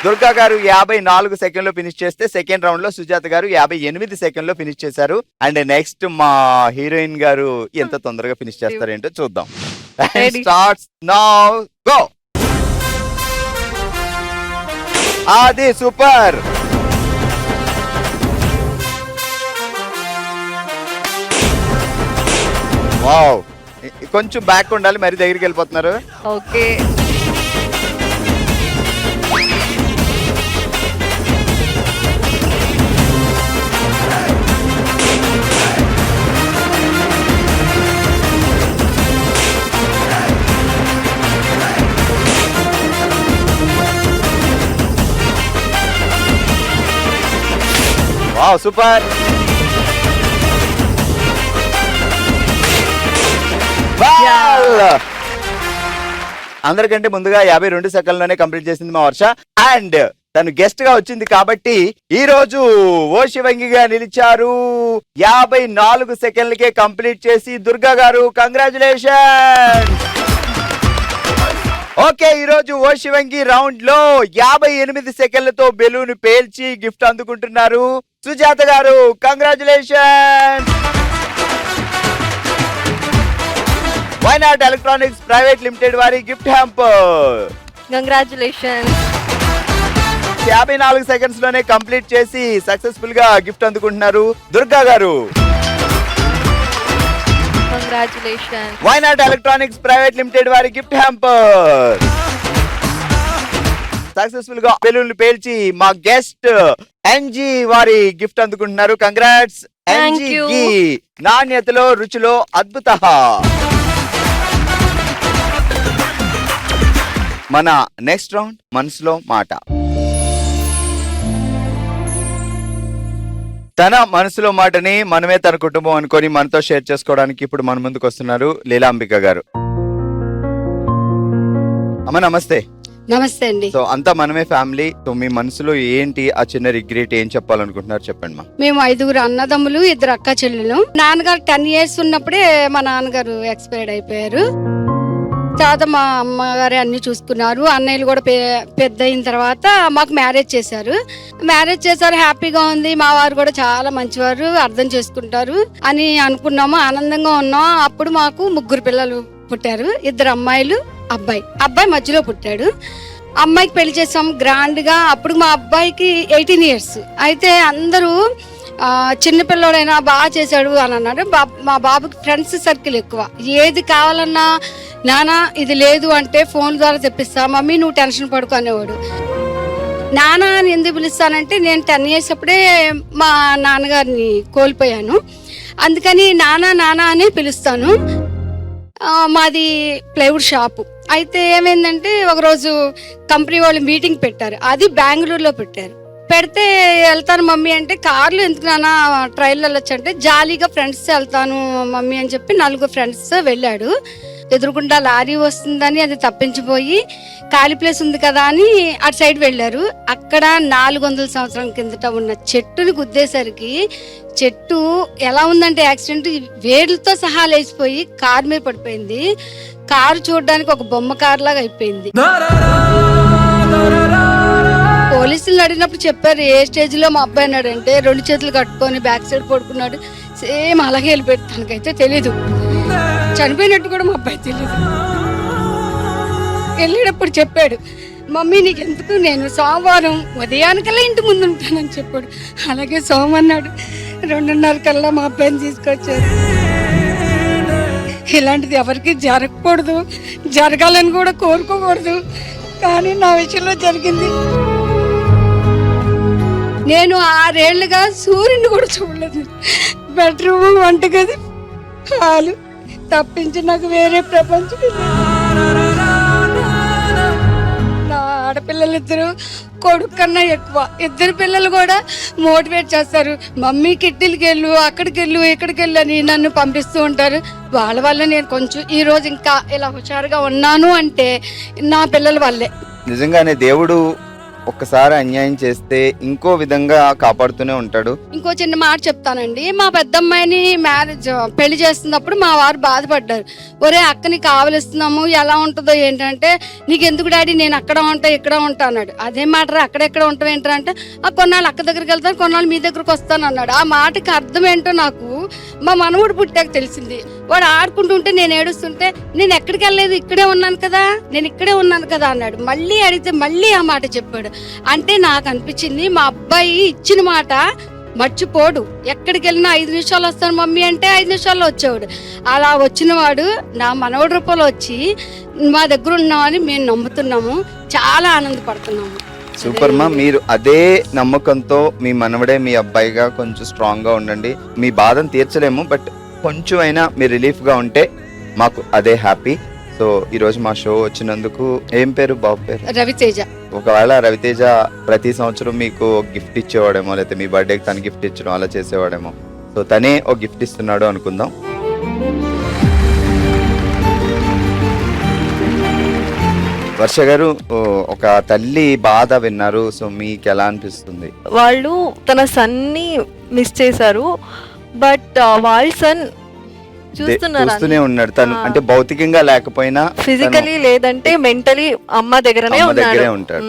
దుర్గా గారు 54 సెకండ్లో ఫినిష్ చేస్తే సెకండ్ రౌండ్ లో సుజాత గారు 58 సెకండ్లో ఫినిష్ చేశారు. అండ్ నెక్స్ట్ మా హీరోయిన్ గారు ఎంత తొందరగా ఫినిష్ చేస్తారేంటో చూద్దాం. Starts now go. అది సూపర్. వావ్, కొంచెం బ్యాక్ ఉండాలి, మరి దగ్గరికి వెళ్ళిపోతున్నారు. Okay, wow super. అందరికంటే ముందుగా 52 సెకండ్లోనే కంప్లీట్ చేసింది మా వర్ష. అండ్ తను గెస్ట్ గా వచ్చింది కాబట్టి ఈ రోజు ఓ శివంగిగా నిలిచారు. 54 సెకండ్లకే కంప్లీట్ చేసి దుర్గా గారు కంగ్రాచులేషన్. ఓకే, ఈ రోజు ఓ శివంగి రౌండ్ లో 58 సెకండ్లతో బెలూన్ పేల్చి గిఫ్ట్ అందుకుంటున్నారు. సుజాత గారు congratulation. Why Not Electronics Private Limited వారి గిఫ్ట్ హ్యాంపర్. కంగ్రాచులేషన్. 54 సెకండ్స్ లోనే కంప్లీట్ చేసి సక్సెస్ఫుల్ గా గిఫ్ట్ అందుకుంటున్నారు దుర్గా గారు. Congratulation. Why Not Electronics Private Limited వారి గిఫ్ట్ హ్యాంపర్. సక్సెస్ఫుల్ గా బెలూన్లు పేల్చి మా గెస్ట్ ఎన్జీ వారి గిఫ్ట్ అందుకుంటున్నారు. Congrats NG. నాణ్యతలో రుచిలో అద్భుత. మన నెక్స్ట్ రౌండ్ మనసులో మాట. తన మనసులో మాటని మనమే తన కుటుంబం అనుకొని మనతో షేర్ చేసుకోవడానికి ఇప్పుడు మన ముందుకు వస్తున్నారు లీలాంబిక గారు. అమ్మ నమస్తే. నమస్తే అండి. సో అంతా మనమే ఫ్యామిలీ. సో మీ మనసులో ఏంటి ఆ చిన్న రిగ్రెట్, ఏం చెప్పాలనుకుంటున్నారు చెప్పండి మా. మేము 5 అన్నదమ్ములు, 2 అక్క చెల్లెలు. నాన్నగారు 10 years ఉన్నప్పుడే మా నాన్నగారు ఎక్స్పైర్డ్ అయిపోయారు. తర్వాత మా అమ్మగారే అన్ని చూసుకున్నారు. అన్నయ్యలు కూడా పెద్ద అయిన తర్వాత మాకు మ్యారేజ్ చేశారు. హ్యాపీగా ఉంది. మా వారు కూడా చాలా మంచివారు, అర్థం చేసుకుంటారు అని అనుకున్నాము. ఆనందంగా ఉన్నాం. అప్పుడు మాకు 3 పిల్లలు పుట్టారు. 2 అమ్మాయిలు, అబ్బాయి మధ్యలో పుట్టాడు. అమ్మాయికి పెళ్లి చేసాం గ్రాండ్ గా. అప్పుడు మా అబ్బాయికి 18 years. అయితే అందరూ చిన్నపిల్లడైనా బాగా చేశాడు అని అన్నారు. మా బాబుకి ఫ్రెండ్స్ సర్కిల్ ఎక్కువ. ఏది కావాలన్నా నానా ఇది లేదు అంటే ఫోన్ ద్వారా తెప్పిస్తా, మమ్మీ నువ్వు టెన్షన్ పడుకో అనేవాడు. నానా అని ఎందుకు పిలుస్తానంటే నేను 10 years అప్పుడే మా నాన్నగారిని కోల్పోయాను. అందుకని నానా అని పిలుస్తాను. మాది ప్లైవుడ్ షాపు. అయితే ఏమైందంటే ఒకరోజు కంపెనీ వాళ్ళు మీటింగ్ పెట్టారు. అది బెంగళూరులో పెడితే వెళ్తాను మమ్మీ అంటే, కార్లో ఎందుకు నాన్న ట్రైన్లో వెళ్ళొచ్చు అంటే, జాలీగా ఫ్రెండ్స్ వెళ్తాను మమ్మీ అని చెప్పి 4 friends వెళ్ళాడు. ఎదురుకుండా లారీ వస్తుందని అది తప్పించిపోయి ఖాళీ ప్లేస్ ఉంది కదా అని అటు సైడ్ వెళ్ళారు. అక్కడ 400 సంవత్సరాల కిందట ఉన్న చెట్టుని గుద్దేసరికి చెట్టు ఎలా ఉందంటే యాక్సిడెంట్ వేర్లతో సహా లేచిపోయి కారు మీద పడిపోయింది. కారు చూడడానికి ఒక బొమ్మ కారు లాగా అయిపోయింది. పోలీసులు అడిగినప్పుడు చెప్పారు ఏ స్టేజ్ లో మా అబ్బాయి అన్నాడంటే 2 చేతులు కట్టుకొని బ్యాక్ సైడ్ పడుకున్నాడు. సేమ్ అలాగే వెళ్ళిపోయాడు. తనకైతే తెలీదు, చనిపోయినట్టు కూడా మా అబ్బాయి తెలీదు. వెళ్ళేటప్పుడు చెప్పాడు, మమ్మీ నీకెందుకు, నేను సోమవారం ఉదయానికల్లా ఇంటి ముందు ఉంటానని చెప్పాడు. అలాగే సోమన్నాడు. 2:30 కల్లా మా అబ్బాయిని తీసుకొచ్చారు. ఇలాంటిది ఎవరికి జరగకూడదు, జరగాలని కూడా కోరుకోకూడదు, కానీ నా విషయంలో జరిగింది. నేను 6 ఏళ్లుగా సూర్యుని కూడా చూడలేదు. బెడ్రూమ్, వంటగది, హాలు తప్పించి నాకు వేరే ప్రపంచం. నా ఆడపిల్లలిద్దరూ కొడుకు కన్నా ఎక్కువ. 2 పిల్లలు కూడా మోటివేట్ చేస్తారు, మమ్మీ కిట్టిలకి వెళ్ళు, అక్కడికి వెళ్ళు, ఇక్కడికి వెళ్ళు అని నన్ను పంపిస్తూ ఉంటారు. వాళ్ళ వల్ల నేను కొంచెం ఈ రోజు ఇంకా ఇలా హుషారుగా ఉన్నాను అంటే నా పిల్లల వల్లే. నిజంగానే దేవుడు ఒక్కసారి అన్యాయం చేస్తే ఇంకో విధంగా కాపాడుతూనే ఉంటాడు. ఇంకో చిన్న మాట చెప్తానండి. మా పెద్దమ్మాయిని మ్యారేజ్ పెళ్లి చేస్తున్నప్పుడు మా వారు బాధపడ్డారు. ఒరే అక్కని కావలిస్తున్నాము, ఎలా ఉంటుందో ఏంటంటే, నీకెందుకు డాడీ నేను అక్కడ ఉంటా ఇక్కడ ఉంటా అన్నాడు. అదే మాట అక్కడెక్కడ ఉంటావు ఏంటంటే, ఆ కొన్నాళ్ళు అక్క దగ్గరికి వెళ్తాను, కొన్నాళ్ళు మీ దగ్గరకు వస్తాను అన్నాడు. ఆ మాటకి అర్థం ఏంటో నాకు మా మనవుడు పుట్టాక తెలిసింది. వాడు ఆడుకుంటుంటే నేను ఏడుస్తుంటే, నేను ఎక్కడికి వెళ్ళలేదు ఇక్కడే ఉన్నాను కదా, నేను ఇక్కడే ఉన్నాను కదా అన్నాడు. మళ్ళీ అడిగితే మళ్ళీ ఆ మాట చెప్పాడు. అంటే నాకు అనిపించింది మా అబ్బాయి ఇచ్చిన మాట మర్చిపోడు. ఎక్కడికి వెళ్ళినా 5 నిమిషాలు వస్తాను మమ్మీ అంటే 5 నిమిషాల్లో వచ్చేవాడు. అలా వచ్చిన వాడు నా మనవడి రూపంలో వచ్చి మా దగ్గర ఉన్నామని మేము నమ్ముతున్నాము, చాలా ఆనందపడుతున్నాము. సూపర్ మా, మీరు అదే నమ్మకంతో మీ మనవడే మీ అబ్బాయిగా కొంచెం స్ట్రాంగ్ గా ఉండండి. మీ బాధను తీర్చలేము, బట్ కొంచెం అయినా మీరు రిలీఫ్ గా ఉంటే మాకు అదే హ్యాపీ. సో ఈ రోజు మా షో వచ్చినందుకు, ఏం పేరు బాబు పేరు? రవితేజ. ఒకవేళ రవితేజ ప్రతి సంవత్సరం మీకు ఒక గిఫ్ట్ ఇచ్చేవాడేమో, లేకపోతే మీ బర్త్డేకి తను గిఫ్ట్ ఇచ్చడం అలా చేసేవాడేమో. సో తనే ఒక గిఫ్ట్ ఇస్తున్నాడు అనుకుందాం. వర్ష గారు, ఒక తల్లి బాధ విన్నారు. సో మీకు ఎలా అనిపిస్తుంది? వాళ్ళు తన సన్ని మిస్ చేశారు, బట్ వాళ్ళ సన్ చూస్తూనే ఉన్నాడు తను. అంటే భౌతికంగా లేకపోయినా ఫిజికలీ లేదంటే మెంటలీ అమ్మ దగ్గరనే అమ్మ దగ్గరే ఉన్నాడు. ఉంటాడు.